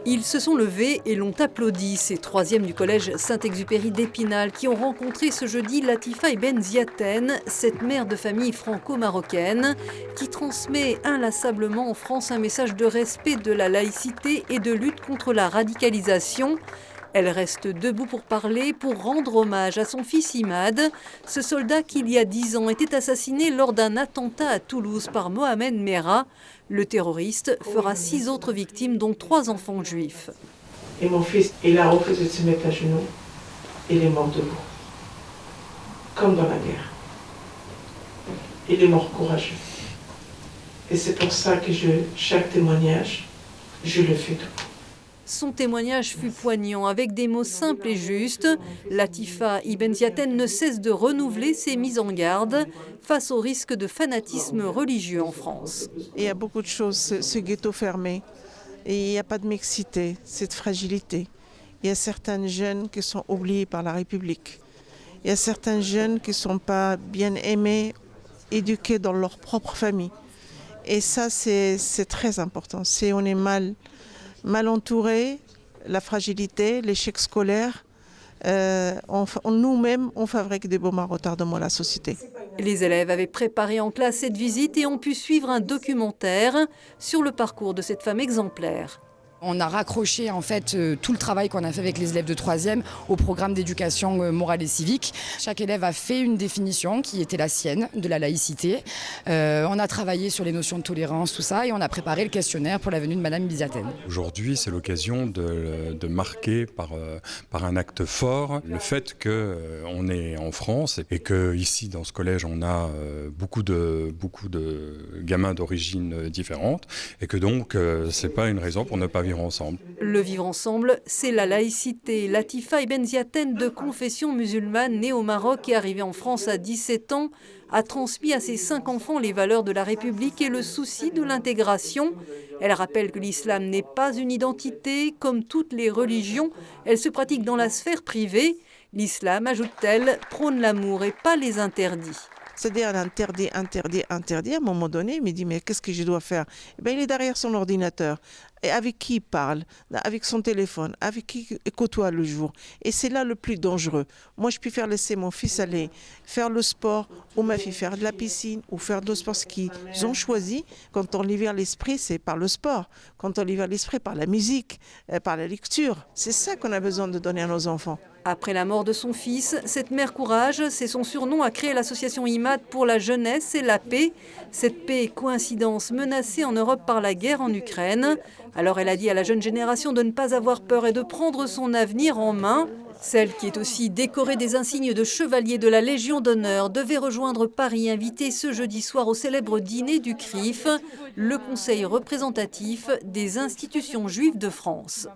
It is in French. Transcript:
Ils se sont levés et l'ont applaudi, ces troisièmes du collège Saint-Exupéry d'Épinal qui ont rencontré ce jeudi Latifa Ben Ziaten, cette mère de famille franco-marocaine qui transmet inlassablement en France un message de respect de la laïcité et de lutte contre la radicalisation. Elle reste debout pour parler, pour rendre hommage à son fils Imad, ce soldat qui il y a 10 ans était assassiné lors d'un attentat à Toulouse par Mohamed Merah. Le terroriste fera 6 autres victimes, dont 3 enfants juifs. Et mon fils, il a refusé de se mettre à genoux. Il est mort debout, comme dans la guerre. Il est mort courageux. Et c'est pour ça que chaque témoignage, je le fais debout. Son témoignage fut poignant, avec des mots simples et justes. Latifa Ben Ziaten ne cesse de renouveler ses mises en garde face au risque de fanatisme religieux en France. Il y a beaucoup de choses, ce ghetto fermé, et il n'y a pas de mixité, cette fragilité. Il y a certains jeunes qui sont oubliés par la République. Il y a certains jeunes qui ne sont pas bien aimés, éduqués dans leur propre famille. Et ça, c'est très important. Si on est mal entouré, la fragilité, l'échec scolaire, nous-mêmes, on fabrique des bombes à retardement à la société. Les élèves avaient préparé en classe cette visite et ont pu suivre un documentaire sur le parcours de cette femme exemplaire. On a raccroché en fait tout le travail qu'on a fait avec les élèves de 3e au programme d'éducation morale et civique. Chaque élève a fait une définition qui était la sienne de la laïcité. On a travaillé sur les notions de tolérance, tout ça, et on a préparé le questionnaire pour la venue de Madame Ben Ziaten. Aujourd'hui, c'est l'occasion de marquer par un acte fort le fait qu'on est en France et qu'ici, dans ce collège, on a beaucoup de gamins d'origines différentes et que donc, c'est pas une raison pour ne pas vivre ensemble. Le vivre ensemble, c'est la laïcité. Latifa Ben Ziaten, de confession musulmane, née au Maroc et arrivée en France à 17 ans, a transmis à ses 5 enfants les valeurs de la République et le souci de l'intégration. Elle rappelle que l'islam n'est pas une identité, comme toutes les religions, elle se pratique dans la sphère privée. L'islam, ajoute-t-elle, prône l'amour et pas les interdits. C'est-à-dire interdit. À un moment donné, il me dit, mais qu'est-ce que je dois faire? Eh bien, il est derrière son ordinateur. Et avec qui il parle? Avec son téléphone? Avec qui il côtoie le jour? Et c'est là le plus dangereux. Moi, je préfère laisser mon fils aller faire le sport, ou ma fille faire de la piscine, ou faire de sport, ce qu'ils ont choisi. Quand on libère l'esprit, c'est par le sport. Quand on libère l'esprit, par la musique, par la lecture. C'est ça qu'on a besoin de donner à nos enfants. Après la mort de son fils, cette mère courage, c'est son surnom, a créé l'association Imad pour la jeunesse et la paix. Cette paix, coïncidence, menacée en Europe par la guerre en Ukraine. Alors elle a dit à la jeune génération de ne pas avoir peur et de prendre son avenir en main. Celle qui est aussi décorée des insignes de chevalier de la Légion d'honneur devait rejoindre Paris, invitée ce jeudi soir au célèbre dîner du CRIF, le conseil représentatif des institutions juives de France.